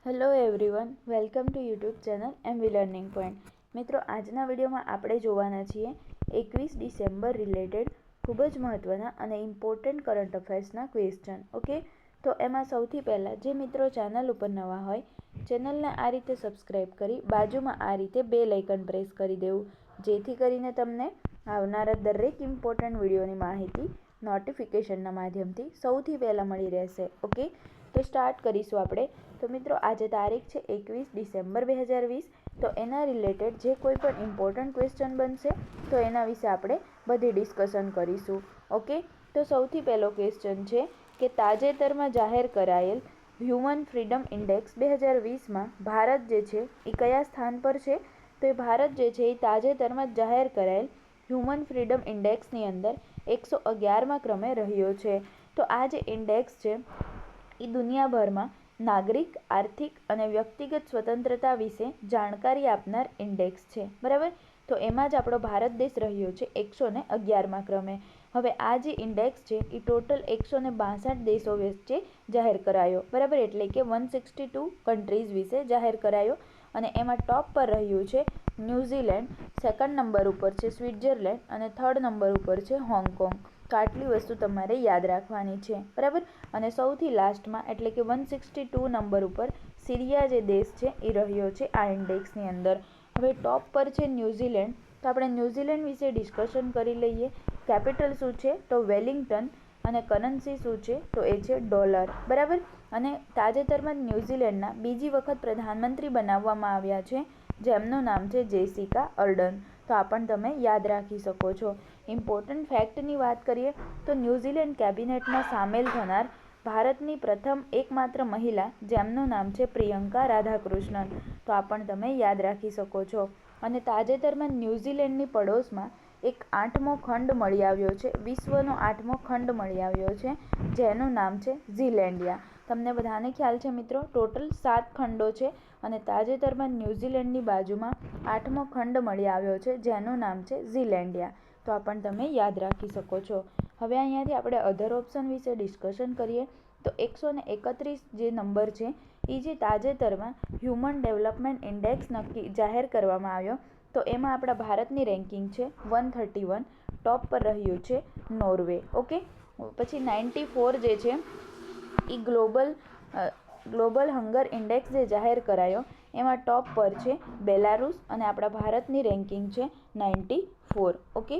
Hello everyone, welcome to YouTube channel MV learning point. મિત્રો, આજના વિડીયોમાં આપણે જોવાના છીએ 21 ડિસેમ્બર રિલેટેડ ખૂબ જ મહત્ત્વના અને ઇમ્પોર્ટન્ટ કરંટ અફેર્સના ક્વેશ્ચન. ઓકે, તો એમાં સૌથી પહેલાં જે મિત્રો ચેનલ ઉપર નવા હોય, ચેનલને આ રીતે સબસ્ક્રાઈબ કરી બાજુમાં આ રીતે બેલ આઇકન પ્રેસ કરી દેવું, જેથી કરીને તમને આવનારા દરેક ઇમ્પોર્ટન્ટ વિડીયોની માહિતી નોટિફિકેશનના માધ્યમથી સૌથી પહેલાં મળી રહેશે. ઓકે, તો સ્ટાર્ટ કરીશું આપણે. તો મિત્રો, આજે તારીખ છે 21 ડિસેમ્બર 2020. તો એના રિલેટેડ જે કોઈ પણ ઇમ્પોર્ટન્ટ ક્વેશ્ચન બનશે તો એના વિશે આપણે બધી ડિસ્કશન કરીશું. ઓકે, તો સૌથી પહેલો ક્વેશ્ચન છે કે તાજેતરમાં જાહેર કરાયેલ હ્યુમન ફ્રીડમ ઇન્ડેક્સ 2020માં ભારત જે છે એ કયા સ્થાન પર છે? તો એ ભારત જે છે એ તાજેતરમાં જાહેર કરાયેલ હ્યુમન ફ્રીડમ ઇન્ડેક્સની અંદર 111મા ક્રમે રહ્યો છે. તો આ જે ઇન્ડેક્સ છે એ દુનિયાભરમાં નાગરિક, આર્થિક અને વ્યક્તિગત સ્વતંત્રતા વિશે જાણકારી આપનાર ઇન્ડેક્સ છે. બરાબર, તો એમાં જ આપણો ભારત દેશ રહ્યો છે 111મા ક્રમે. હવે આ જે ઇન્ડેક્સ છે એ ટોટલ 162 દેશો વચ્ચે જાહેર કરાયો. બરાબર, એટલે કે 162 કન્ટ્રીઝ વિશે જાહેર કરાયો. અને એમાં ટોપ પર રહ્યું છે ન્યૂઝીલેન્ડ, સેકન્ડ નંબર ઉપર છે સ્વિટ્ઝરલેન્ડ અને થર્ડ નંબર ઉપર છે હોંગકોંગ. તો આટલી વસ્તુ તમારે યાદ રાખવાની છે. બરાબર, અને સૌથી લાસ્ટમાં એટલે કે 162 નંબર ઉપર સિરિયા જે દેશ છે એ રહ્યો છે આ ઇન્ડેક્સની અંદર. હવે ટોપ પર છે ન્યૂઝીલેન્ડ. તો આપણે ન્યૂઝીલેન્ડ વિશે ડિસ્કશન કરી લઈએ. કેપિટલ શું છે? તો વેલિંગ્ટન. અને કરન્સી શું છે? તો એ છે ડોલર. બરાબર, અને તાજેતરમાં ન્યૂઝીલેન્ડના બીજી વખત પ્રધાનમંત્રી બનાવવામાં આવ્યા છે, જેમનું નામ છે જેસિકા અર્ડર્ન. તો આ પણ તમે યાદ રાખી શકો છો. ઇમ્પોર્ટન્ટ ફેક્ટની વાત કરીએ તો ન્યૂઝીલેન્ડ કેબિનેટમાં સામેલ થનાર ભારતની પ્રથમ એકમાત્ર મહિલા, જેમનું નામ છે પ્રિયંકા રાધાકૃષ્ણન. તો આ પણ તમે યાદ રાખી શકો છો. અને તાજેતરમાં ન્યૂઝીલેન્ડની પડોશમાં એક 8મો ખંડ મળી આવ્યો છે, વિશ્વનો 8મો ખંડ મળી આવ્યો છે, જેનું નામ છે ઝીલેન્ડિયા. તમને બધાને ખ્યાલ છે મિત્રો, ટોટલ 7 ખંડો છે અને તાજેતરમાં ન્યૂઝીલેન્ડની બાજુમાં 8મો ખંડ મળી આવ્યો છે, જેનું નામ છે ઝીલેન્ડિયા. તો આ પણ તમે યાદ રાખી શકો છો. હવે અહીંયાથી આપણે અધર ઓપ્શન વિશે ડિસ્કશન કરીએ તો 131 જે નંબર છે એ જે તાજેતરમાં હ્યુમન ડેવલપમેન્ટ ઇન્ડેક્સ જાહેર કરવામાં આવ્યો, તો એમાં આપણા ભારતની રેન્કિંગ છે 131. ટોપ પર રહ્યું છે નોર્વે. ઓકે, પછી 94 જે છે એ ગ્લોબલ હંગર ઇન્ડેક્સ જે જાહેર કરાયો એમાં ટોપ પર છે બેલારુસ અને આપણા ભારતની રેન્કિંગ છે 94. ઓકે,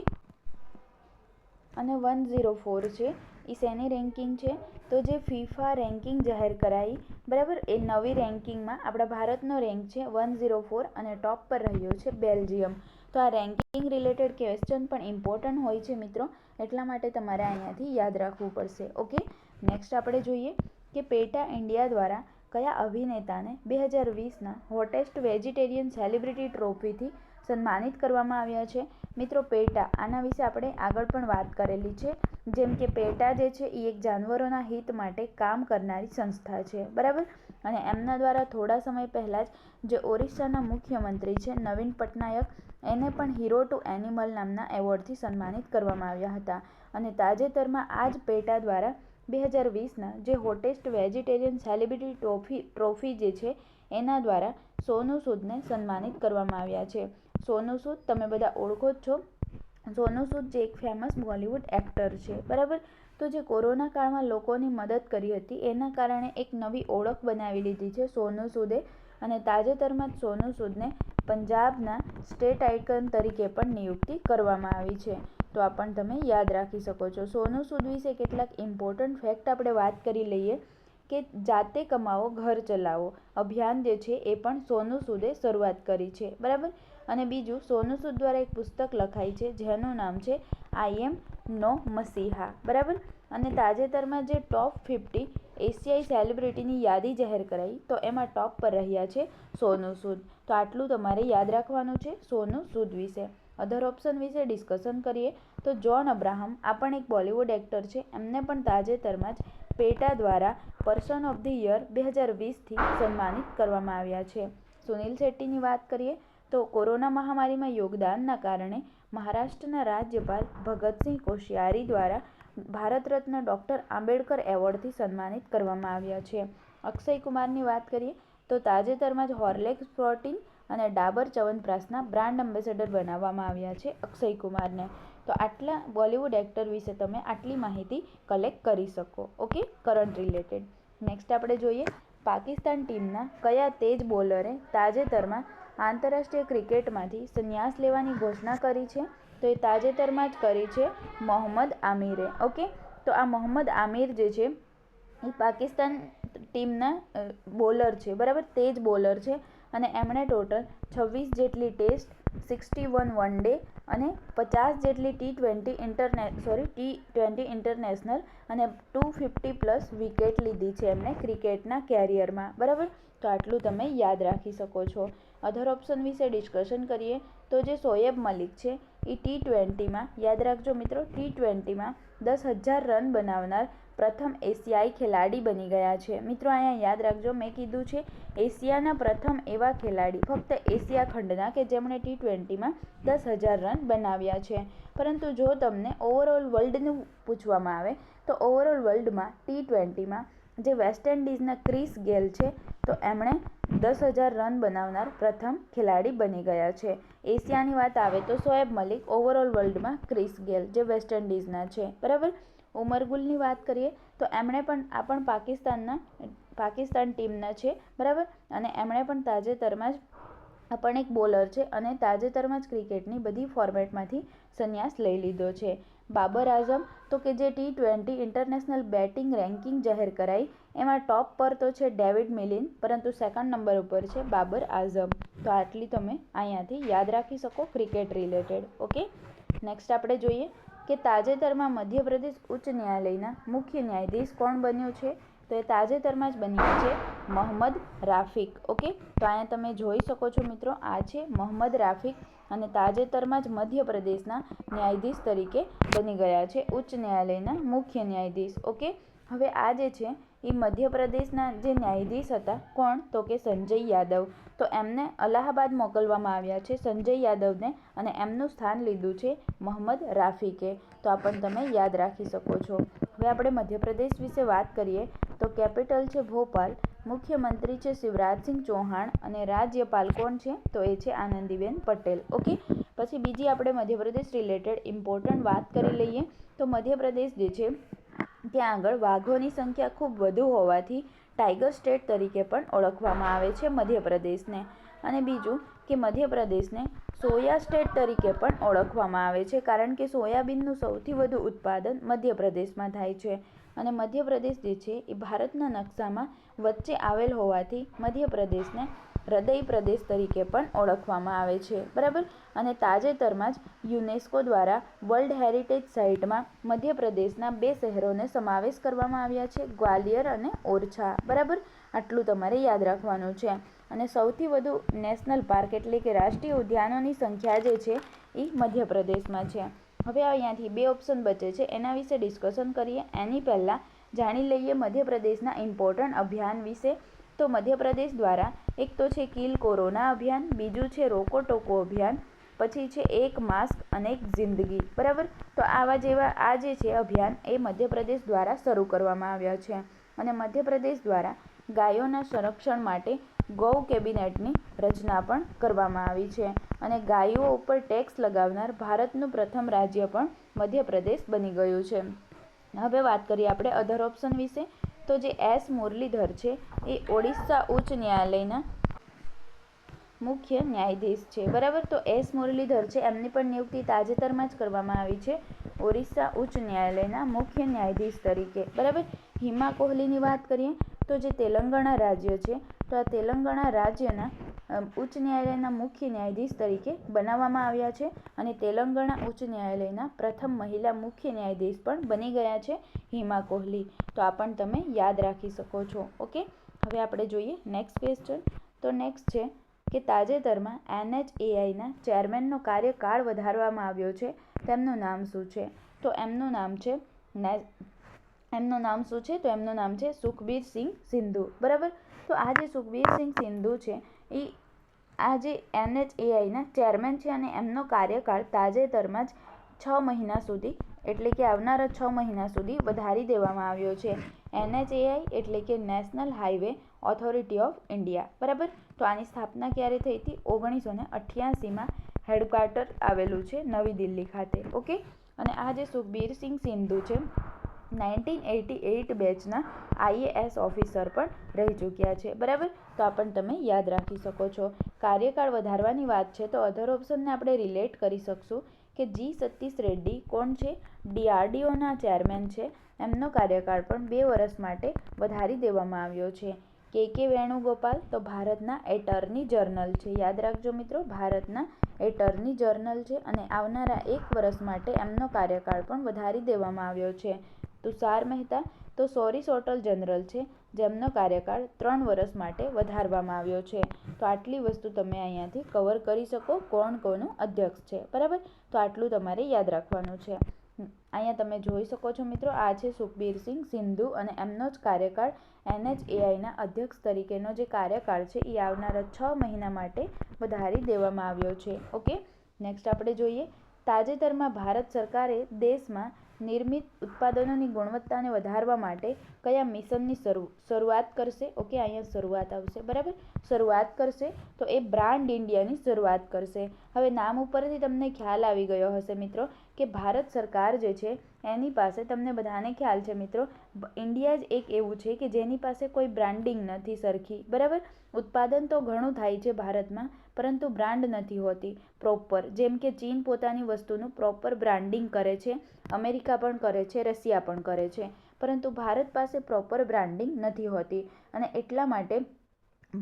અને 104 છે એ શેની રેન્કિંગ છે? તો જે ફીફા રેન્કિંગ જાહેર કરાઈ, બરાબર, એ નવી રેન્કિંગમાં આપણા ભારતનો રેન્ક છે 104 અને ટોપ પર રહ્યો છે બેલ્જિયમ. તો આ રેન્કિંગ રિલેટેડ ક્વેશ્ચન પણ ઇમ્પોર્ટન્ટ હોય છે મિત્રો, એટલા માટે તમારે અહીંયાથી યાદ રાખવું પડશે. ઓકે, નેક્સ્ટ આપણે જોઈએ કે પેટા ઇન્ડિયા દ્વારા કયા અભિનેતાને 2020ના હોટેસ્ટ વેજીટેરિયન સેલિબ્રિટી ટ્રોફીથી સન્માનિત કરવામાં આવ્યા છે? મિત્રો, પેટા, આના વિશે આપણે આગળ પણ વાત કરેલી છે. જેમ કે પેટા જે છે એ એક જાનવરોના હિત માટે કામ કરનારી સંસ્થા છે. બરાબર, અને એમના દ્વારા થોડા સમય પહેલાં જ જે ઓરિસ્સાના મુખ્યમંત્રી છે નવીન પટનાયક, એને પણ હીરો ટુ એનિમલ નામના એવોર્ડથી સન્માનિત કરવામાં આવ્યા હતા. અને તાજેતરમાં આ જ પેટા દ્વારા 2020ના જે હોટેસ્ટ વેજીટેરિયન સેલિબ્રિટી ટ્રોફી જે છે એના દ્વારા સોનુ સૂદને સન્માનિત કરવામાં આવ્યા છે. સોનુ સૂદ તમે બધા ઓળખો જ છો. સોનુ સૂદ જે એક ફેમસ બોલિવૂડ એક્ટર છે. બરાબર, તો જે કોરોના કાળમાં લોકોની મદદ કરી હતી એના કારણે એક નવી ઓળખ બનાવી લીધી છે સોનુ સૂદે. અને તાજેતરમાં જ સોનુ સૂદને પંજાબના સ્ટેટ આઇકન તરીકે પણ નિયુક્તિ કરવામાં આવી છે. તો આ પણ તમે યાદ રાખી શકો છો. સોનુ સૂદ વિશે કેટલાક ઇમ્પોર્ટન્ટ ફેક્ટ આપણે વાત કરી લઈએ કે જાતે કમાવો ઘર ચલાવો અભિયાન જે છે એ પણ સોનુ સૂદે શરૂઆત કરી છે. બરાબર, અને બીજું, સોનુ સૂદ દ્વારા એક પુસ્તક લખાઈ છે જેનું નામ છે આઈ એમ નો મસીહા. બરાબર, અને તાજેતરમાં જે ટોપ 50 એશિયાઈ સેલિબ્રિટીની યાદી જાહેર કરાઈ તો એમાં ટોપ પર રહ્યા છે સોનુ સૂદ. તો આટલું તમારે યાદ રાખવાનું છે સોનુ સૂદ વિશે. અધર ઓપ્શન વિશે ડિસ્કશન કરીએ તો જોન અબ્રાહમ, આ પણ એક બોલિવૂડ એક્ટર છે, એમને પણ તાજેતરમાં જ પેટા દ્વારા પર્સન ઓફ ધ યર 2020થી સન્માનિત કરવામાં આવ્યા છે. સુનિલ શેટ્ટીની વાત કરીએ તો કોરોના મહામારીમાં યોગદાનના કારણે મહારાષ્ટ્રના રાજ્યપાલ ભગતસિંહ કોશ્યારી દ્વારા ભારત રત્ન ડૉક્ટર આંબેડકર એવોર્ડથી સન્માનિત કરવામાં આવ્યા છે. અક્ષય કુમારની વાત કરીએ તો તાજેતરમાં જ હોર્લિક્સ પ્રોટીન અને ડાબર ચ્યવનપ્રાશના બ્રાન્ડ એમ્બેસેડર બનાવવામાં આવ્યા છે અક્ષય કુમારને. તો આટલા બોલિવૂડ એક્ટર વિશે તમે આટલી માહિતી કલેક્ટ કરી શકો. Okay, current related. નેક્સ્ટ આપણે જોઈએ પાકિસ્તાન ટીમના કયા તેજ બોલરે તાજેતરમાં આંતરરાષ્ટ્રીય ક્રિકેટમાંથી સંન્યાસ લેવાની ઘોષણા કરી છે? તો એ તાજેતરમાં જ કરી છે મોહમ્મદ આમિરે. ઓકે, તો આ મોહમ્મદ આમિર જે છે એ પાકિસ્તાન ટીમના બોલર છે, બરાબર, તેજ બોલર છે અને એમણે ટોટલ 26 જેટલી ટેસ્ટ, 61 વન ડે અને 50 જેટલી ટી20 ઇન્ટરનેશનલ અને 250+ વિકેટ લીધી છે એમણે ક્રિકેટના કેરિયરમાં, બરાબર. તો આટલું તમે યાદ રાખી શકો છો. અધર ઓપ્શન વિશે ડિસ્કશન કરીએ તો જે શોએબ મલિક છે એ ટી20માં, યાદ રાખજો મિત્રો, ટી20માં 10,000 રન બનાવનાર પ્રથમ એશિયાઈ ખેલાડી બની ગયા છે. મિત્રો અહીંયા યાદ રાખજો, મેં કીધું છે એશિયાના પ્રથમ એવા ખેલાડી, ફક્ત એશિયા ખંડના, કે જેમણે ટી20માં 10,000 રન બનાવ્યા છે. પરંતુ જો તમને ઓવરઓલ વર્લ્ડનું પૂછવામાં આવે તો ઓવરઓલ વર્લ્ડમાં ટી20માં જે વેસ્ટ ઇન્ડિઝના ક્રિસ ગેલ છે તો એમણે 10,000 રન બનાવનાર પ્રથમ ખેલાડી બની ગયા છે. એશિયાની વાત આવે તો શોએબ મલિક, ઓવરઓલ વર્લ્ડમાં ક્રિસ ગેલ જે વેસ્ટ ઇન્ડિઝના છે, બરાબર. ઉમર ગુલની વાત કરીએ તો એમણે પણ પાકિસ્તાન ટીમના છે, બરાબર, અને એમણે પણ તાજેતરમાં જ પણ એક બોલર છે અને તાજેતરમાં જ ક્રિકેટની બધી ફોર્મેટમાંથી સંન્યાસ લઈ લીધો છે. બાબર આઝમ તો કે જે ટી20 ઇન્ટરનેશનલ બેટિંગ રેન્કિંગ જાહેર કરાઈ એમાં ટોપ પર તો છે ડેવિડ મિલિન, પરંતુ સેકન્ડ નંબર ઉપર છે બાબર આઝમ. તો આટલી તમે અહીંયાથી યાદ રાખી શકો ક્રિકેટ રિલેટેડ. ઓકે, નેક્સ્ટ આપણે જોઈએ કે તાજેતરમાં મધ્યપ્રદેશ ઉચ્ચ ન્યાયાલયના મુખ્ય ન્યાયાધીશ કોણ બન્યો છે? તો એ તાજેતરમાં જ બન્યા છે મોહમ્મદ રાફિક. ઓકે, તો અહીંયા તમે જોઈ શકો છો મિત્રો, આ છે મોહમ્મદ રાફિક અને તાજેતરમાં જ મધ્યપ્રદેશના ન્યાયાધીશ તરીકે બની ગયા છે, ઉચ્ચ ન્યાયાલયના મુખ્ય ન્યાયાધીશ. ઓકે, હવે આ જે છે એ મધ્યપ્રદેશના જે ન્યાયાધીશ હતા કોણ? તો કે સંજય યાદવ. તો એમને અલ્હાબાદ મોકલવામાં આવ્યા છે, સંજય યાદવને, અને એમનું સ્થાન લીધું છે મોહમ્મદ રાફિકે. તો આ પણ તમે યાદ રાખી શકો છો. હવે આપણે મધ્યપ્રદેશ વિશે વાત કરીએ તો કેપિટલ છે ભોપાલ, મુખ્યમંત્રી છે શિવરાજસિંહ ચૌહાણ અને રાજ્યપાલ કોણ છે? તો એ છે આનંદીબેન પટેલ. ઓકે, પછી બીજી આપણે મધ્યપ્રદેશ રિલેટેડ ઇમ્પોર્ટન્ટ વાત કરી લઈએ તો મધ્યપ્રદેશ જે છે ત્યાં આગળ વાઘોની સંખ્યા ખૂબ વધુ હોવાથી ટાઈગર સ્ટેટ તરીકે પણ ઓળખવામાં આવે છે મધ્યપ્રદેશને. અને બીજું કે મધ્યપ્રદેશને સોયા સ્ટેટ તરીકે પણ ઓળખવામાં આવે છે કારણ કે સોયાબીનનું સૌથી વધુ ઉત્પાદન મધ્યપ્રદેશમાં થાય છે. અને મધ્યપ્રદેશ જે છે એ ભારતના નકશામાં વચ્ચે આવેલ હોવાથી મધ્યપ્રદેશને હૃદય પ્રદેશ તરીકે પણ ઓળખવામાં આવે છે, બરાબર. અને તાજેતરમાં જ યુનેસ્કો દ્વારા વર્લ્ડ હેરિટેજ સાઇટમાં મધ્યપ્રદેશના 2 શહેરોને સમાવેશ કરવામાં આવ્યા છે, ગ્વાલિયર અને ઓરછા, બરાબર. આટલું તમારે યાદ રાખવાનું છે. અને સૌથી વધુ નેશનલ પાર્ક એટલે કે રાષ્ટ્રીય ઉદ્યાનોની સંખ્યા જે છે એ મધ્યપ્રદેશમાં છે. હવે અહીંયાથી 2 ઓપ્શન બચે છે, એના વિશે ડિસ્કશન કરીએ. એની પહેલાં જાણી લઈએ મધ્યપ્રદેશના ઇમ્પોર્ટન્ટ અભિયાન વિશે. તો મધ્યપ્રદેશ દ્વારા એક તો છે કિલ કોરોના અભિયાન, બીજું છે રોકો ટોકો અભિયાન, પછી છે એક માસ્ક અને એક જિંદગી, બરાબર. તો આ જે છે અભિયાન એ મધ્યપ્રદેશ દ્વારા શરૂ કરવામાં આવ્યા છે. અને મધ્યપ્રદેશ દ્વારા ગાયોના સંરક્ષણ માટે ગૌ કેબિનેટની રચના પણ કરવામાં આવી છે. અને ગાયો ઉપર ટેક્સ લગાવનાર ભારતનું પ્રથમ રાજ્ય પણ મધ્યપ્રદેશ બની ગયું છે. હવે વાત કરીએ આપણે અધર ઓપ્શન વિશે. તો જે એસ મુરલીધર છે એ ઓડિશા ઉચ્ચ ન્યાયાલયના મુખ્ય ન્યાયાધીશ છે, બરાબર. તો એસ મુરલીધર છે એમની પણ નિયુક્તિ તાજેતરમાં જ કરવામાં આવી છે ઓડિશા ઉચ્ચ ન્યાયાલયના મુખ્ય ન્યાયાધીશ તરીકે, બરાબર. હિમા કોહલીની વાત કરીએ તો જે તેલંગાણા રાજ્ય છે તો આ તેલંગાણા રાજ્યના ઉચ્ચ ન્યાયાલયના મુખ્ય ન્યાયાધીશ તરીકે બનાવવામાં આવ્યા છે અને તેલંગાણા ઉચ્ચ ન્યાયાલયના પ્રથમ મહિલા મુખ્ય ન્યાયાધીશ પણ બની ગયા છે હિમા કોહલી. તો આ પણ તમે યાદ રાખી શકો છો. ઓકે, હવે આપણે જોઈએ નેક્સ્ટ ક્વેશ્ચન. તો નેક્સ્ટ છે કે તાજેતરમાં NHAIના ચેરમેનનો કાર્યકાળ વધારવામાં આવ્યો છે, તેમનું નામ શું છે? તો એમનું નામ છે સુખબીર સિંહ સિંધુ, બરાબર. તો આ જે સુખબીર સિંહ સિંધુ છે એ આ જે NHAIના ચેરમેન છે અને એમનો કાર્યકાળ તાજેતરમાં જ 6 મહિના સુધી એટલે કે આવનારા 6 મહિના સુધી વધારી દેવામાં આવ્યો છે. NHAI એટલે કે national highway authority of India, બરાબર. તો આની સ્થાપના ક્યારે થઈ હતી? 1988માં હેડક્વાર્ટર આવેલું છે નવી દિલ્હી ખાતે. ઓકે. અને આ જે સુખબીર સિંહ સિંધુ છે 1988 બેચના IAS ઓફિસર પણ રહી ચૂક્યા છે, બરાબર. તો આ પણ તમે યાદ રાખી શકો છો. કાર્યકાળ વધારવાની વાત છે તો અધર ઓપ્શનને આપણે રિલેટ કરી શકશું કે જી સતીશ રેડ્ડી કોણ છે? DRDOના ચેરમેન છે. એમનો કાર્યકાળ પણ 2 વર્ષ માટે વધારી દેવામાં આવ્યો છે. કે વેણુગોપાલ તો ભારતના એટર્ની જનરલ છે. યાદ રાખજો મિત્રો, ભારતના એટર્ની જનરલ છે અને આવનારા 1 વર્ષ માટે એમનો કાર્યકાળ પણ વધારી દેવામાં આવ્યો છે. તુષાર મહેતા તો સોલિસિટર જનરલ છે, જેમનો કાર્યકાળ 3 વર્ષ માટે વધારવામાં આવ્યો છે. તો આટલી વસ્તુ તમે અહીંયાથી કવર કરી શકો, કોણ કોનું અધ્યક્ષ છે, બરાબર. તો આટલું તમારે યાદ રાખવાનું છે. અહીંયા તમે જોઈ શકો છો મિત્રો, આ છે સુખબીર સિંહ સિંધુ અને એમનો જ કાર્યકાળ NHAIના અધ્યક્ષ તરીકેનો જે કાર્યકાળ છે એ આવનારા 6 મહિના માટે વધારી દેવામાં આવ્યો છે. ઓકે. નેક્સ્ટ આપણે જોઈએ, તાજેતરમાં ભારત સરકારે દેશમાં નિર્મિત ઉત્પાદનોની ગુણવત્તાને વધારવા માટે કયા મિશનની શરૂઆત કરશે? ઓકે, અહીંયા શરૂઆત આવશે, બરાબર. શરૂઆત કરશે તો એ બ્રાન્ડ ઇન્ડિયાની શરૂઆત કરશે. હવે નામ ઉપરથી તમને ખ્યાલ આવી ગયો હશે મિત્રો કે ભારત સરકાર જે છે એની પાસે, તમને બધાને ખ્યાલ છે મિત્રો, ઇન્ડિયા જ એક એવું છે કે જેની પાસે કોઈ બ્રાન્ડિંગ નથી સરખી, બરાબર. ઉત્પાદન તો ઘણું થાય છે ભારતમાં, પરંતુ બ્રાન્ડ નથી હોતી પ્રોપર. જેમ કે ચીન પોતાની વસ્તુનું પ્રોપર બ્રાન્ડિંગ કરે છે, અમેરિકા પણ કરે છે, રશિયા પણ કરે છે, પરંતુ ભારત પાસે પ્રોપર બ્રાન્ડિંગ નથી હોતી. અને એટલા માટે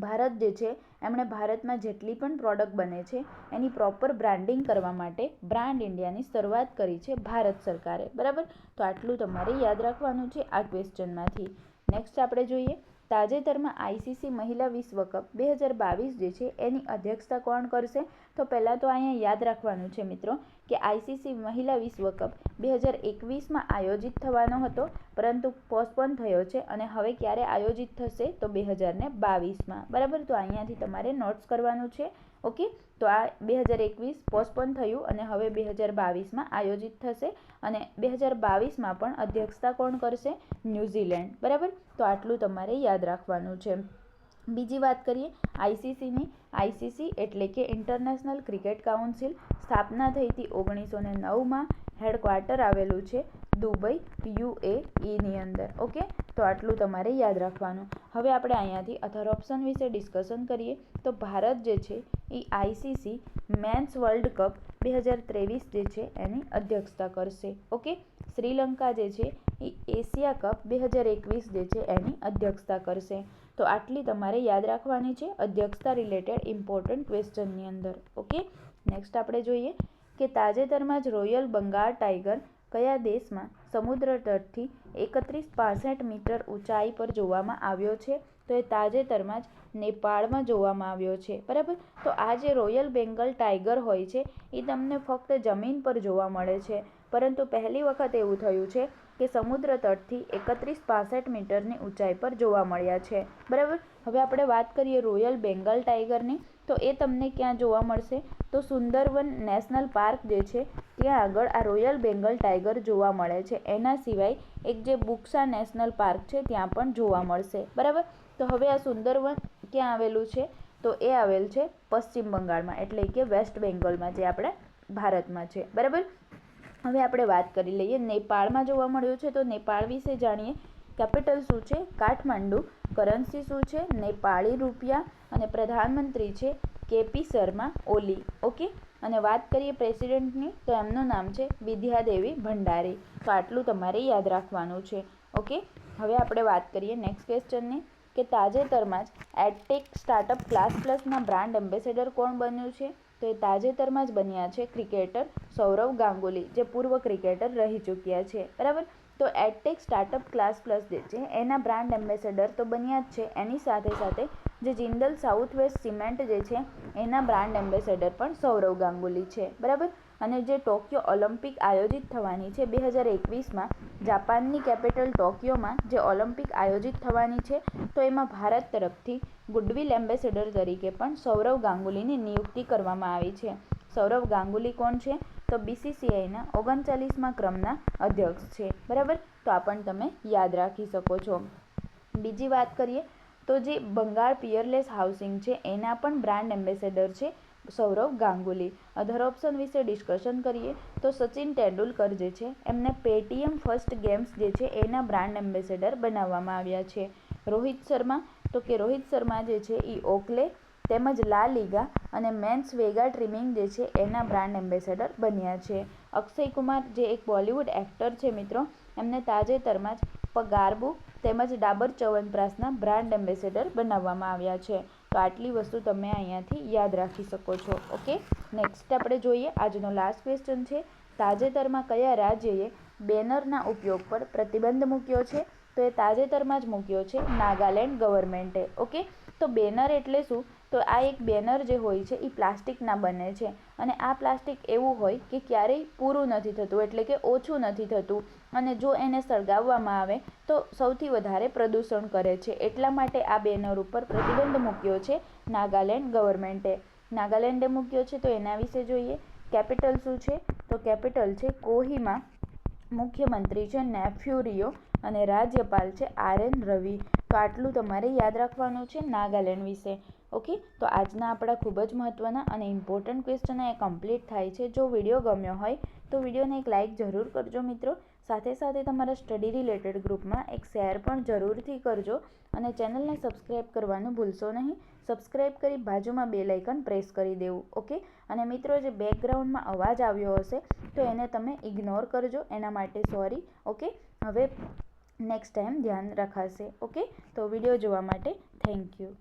ભારત જે છે એમણે ભારતમાં જેટલી પણ પ્રોડક્ટ બને છે એની પ્રોપર બ્રાન્ડિંગ કરવા માટે બ્રાન્ડ ઇન્ડિયાની શરૂઆત કરી છે ભારત સરકારે, બરાબર. તો આટલું તમારે યાદ રાખવાનું છે આ ક્વેશ્ચનમાંથી. નેક્સ્ટ આપણે જોઈએ, તાજેતરમાં ICC મહિલા વિશ્વ કપ 2022 જે છે એની અધ્યક્ષતા કોણ કરશે? તો પહેલાં તો અહીંયા યાદ રાખવાનું છે મિત્રો કે ICC મહિલા વિશ્વ કપ 2021માં આયોજિત થવાનો હતો, પરંતુ પોસ્ટપોન થયો છે અને હવે ક્યારે આયોજિત થશે? તો 2022માં, બરાબર. તો અહીંયાથી તમારે નોટ્સ કરવાનું છે. ઓકે. તો આ 2021 પોસ્ટપોન થયું અને હવે 2022માં આયોજિત થશે અને 2022માં પણ અધ્યક્ષતા કોણ કરશે? ન્યૂઝીલેન્ડ, બરાબર. તો આટલું તમારે યાદ રાખવાનું છે. બીજી વાત કરીએ ICCની. ICC એટલે કે ઇન્ટરનેશનલ ક્રિકેટ કાઉન્સિલ સ્થાપના થઈ હતી 1909માં. હેડક્વાર્ટર આવેલું છે દુબઈ UAEની અંદર. ઓકે. તો આટલું તમારે યાદ રાખવાનું. હવે આપણે અહીંયાથી અધર ઓપ્શન વિશે ડિસ્કશન કરીએ તો ભારત જે છે એ ICC મેન્સ વર્લ્ડ કપ 2023 જે છે એની અધ્યક્ષતા કરશે. ઓકે. શ્રીલંકા જે છે એ એશિયા કપ 2021 જે છે એની અધ્યક્ષતા કરશે. તો આટલી તમારે યાદ રાખવાની છે અધ્યક્ષતા રિલેટેડ ઇમ્પોર્ટન્ટ ક્વેશ્ચનની અંદર. ઓકે. નેક્સ્ટ આપણે જોઈએ કે તાજેતરમાં જ રોયલ બંગાળ ટાઈગર કયા દેશમાં સમુદ્ર તટથી 3165 મીટર ઊંચાઈ પર જોવામાં આવ્યો છે? તો એ તાજેતરમાં જ નેપાળમાં જોવામાં આવ્યો છે, બરાબર. તો આ જે રોયલ બેંગલ ટાઈગર હોય છે એ તમને ફક્ત જમીન પર જોવા મળે છે, પરંતુ પહેલી વખત એવું થયું છે કે સમુદ્ર તટથી 3165 મીટરની ઊંચાઈ પર જોવા મળ્યા છે, બરાબર. હવે આપણે વાત કરીએ રોયલ બેંગલ ટાઈગરની, તો એ તમને ક્યાં જોવા મળશે? તો સુંદરવન નેશનલ પાર્ક જે છે ત્યાં આગળ આ રોયલ બેંગલ ટાઈગર જોવા મળે છે. એના સિવાય એક જે બુક્સા નેશનલ પાર્ક છે ત્યાં પણ જોવા મળશે, બરાબર. તો હવે આ સુંદરવન ક્યાં આવેલું છે? તો એ આવેલ છે પશ્ચિમ બંગાળમાં, એટલે કે વેસ્ટ બેંગલમાં, જે આપણે ભારતમાં છે, બરાબર. હવે આપણે વાત કરી લઈએ નેપાળમાં જોવા મળ્યું છે. તો નેપાળ વિશે જાણીએ. કેપિટલ શું છે? કાઠમંડુ. કરન્સી શું છે? નેપાળી રૂપિયા. અને પ્રધાનમંત્રી છે KP શર્મા ઓલી. ઓકે. અને વાત કરીએ પ્રેસિડેન્ટની, તો એમનું નામ છે વિદ્યાદેવી ભંડારી. તો આટલું તમારે યાદ રાખવાનું છે. ઓકે. હવે આપણે વાત કરીએ નેક્સ્ટ ક્વેશ્ચનની કે તાજેતરમાં જ edtech startup class પ્લસના brand ambassador કોણ બન્યું છે? તો એ તાજેતરમાં જ બન્યા છે ક્રિકેટર સૌરવ ગાંગુલી, જે પૂર્વ ક્રિકેટર રહી ચૂક્યા છે, બરાબર. તો એડટેક સ્ટાર્ટઅપ ક્લાસ પ્લસ જે છે એના બ્રાન્ડ એમ્બેસેડર તો બન્યા જ છે. એની સાથે સાથે જે જિંદલ સાઉથ વેસ્ટ સિમેન્ટ જે છે એના બ્રાન્ડ એમ્બેસેડર પણ સૌરવ ગાંગુલી છે, બરાબર. અને જે ટોક્યો ઓલિમ્પિક આયોજિત થવાની છે 2021માં જાપાનની કેપિટલ ટોક્યોમાં જે ઓલિમ્પિક આયોજિત થવાની છે, તો એમાં ભારત તરફથી ગુડવિલ એમ્બેસેડર તરીકે પણ સૌરવ ગાંગુલીની નિયુક્તિ કરવામાં આવી છે. સૌરવ ગાંગુલી કોણ છે? તો BCCIના 39મા ક્રમના અધ્યક્ષ છે, બરાબર. તો આ પણ તમે યાદ રાખી શકો છો. બીજી વાત કરીએ તો જે બંગાળ પિયરલેસ હાઉસિંગ છે એના પણ બ્રાન્ડ એમ્બેસેડર છે સૌરવ ગાંગુલી. અધર ઓપ્શન વિશે ડિસ્કશન કરીએ તો સચિન તેંડુલકર જે છે એમને પેટીએમ ફર્સ્ટ ગેમ્સ જે છે એના બ્રાન્ડ એમ્બેસેડર બનાવવામાં આવ્યા છે. રોહિત શર્મા, તો કે રોહિત શર્મા જે છે એ ઓકલે તેમજ લા લીગા અને મેન્સ વેગા ટ્રીમિંગ જે છે એના બ્રાન્ડ એમ્બેસેડર બન્યા છે. અક્ષય કુમાર જે એક બોલિવૂડ એક્ટર છે મિત્રો, એમને તાજેતરમાં જ પગારબુ તેમજ ડાબર ચ્યવનપ્રાશના બ્રાન્ડ એમ્બેસેડર બનાવવામાં આવ્યા છે. તો આટલી વસ્તુ તમે અહીંયાથી યાદ રાખી શકો છો. ઓકે, નેક્સ્ટ આપણે જોઈએ. આજનો લાસ્ટ ક્વેશ્ચન છે, તાજેતરમાં કયા રાજ્યએ બેનરના ઉપયોગ પર પ્રતિબંધ મૂક્યો છે? તો એ તાજેતરમાં જ મૂક્યો છે નાગાલેન્ડ ગવર્મેન્ટે. ઓકે, તો બેનર એટલે શું? તો આ એક બેનર જે હોય છે એ પ્લાસ્ટિકના બને છે અને આ પ્લાસ્ટિક એવું હોય કે ક્યારેય પૂરું નથી થતું, એટલે કે ઓછું નથી થતું અને જો એને સળગાવવામાં આવે તો સૌથી વધારે પ્રદૂષણ કરે છે. એટલા માટે આ બેનર ઉપર પ્રતિબંધ મૂક્યો છે નાગાલેન્ડ ગવર્મેન્ટે. નાગાલેન્ડે મૂક્યો છે તો એના વિશે જોઈએ. કેપિટલ શું છે? તો કેપિટલ છે કોહિમા. મુખ્યમંત્રી છે નેફ્યુ રિયો અને રાજ્યપાલ છે RN રવિ. તો આટલું તમારે યાદ રાખવાનું છે નાગાલેન્ડ વિશે. ઓકે, તો આજના આપણા ખૂબ જ મહત્ત્વના અને ઇમ્પોર્ટન્ટ ક્વેશ્ચન એ કમ્પ્લીટ થાય છે. જો વિડીયો ગમ્યો હોય તો વિડીયોને એક લાઇક જરૂર કરજો મિત્રો. સાથે સાથે તમારા સ્ટડી રિલેટેડ ગ્રુપમાં એક શેર પણ જરૂરથી કરજો અને ચેનલને સબસ્ક્રાઈબ કરવાનું ભૂલશો નહીં. સબસ્ક્રાઈબ કરી બાજુમાં બેલ આઇકન પ્રેસ કરી દેવું. ઓકે, અને મિત્રો જે બેકગ્રાઉન્ડમાં અવાજ આવ્યો હશે તો એને તમે ઇગ્નોર કરજો, એના માટે સોરી. ઓકે, હવે નેક્સ્ટ ટાઈમ ધ્યાન રખાશે. ઓકે, તો વિડીયો જોવા માટે થેન્ક યુ.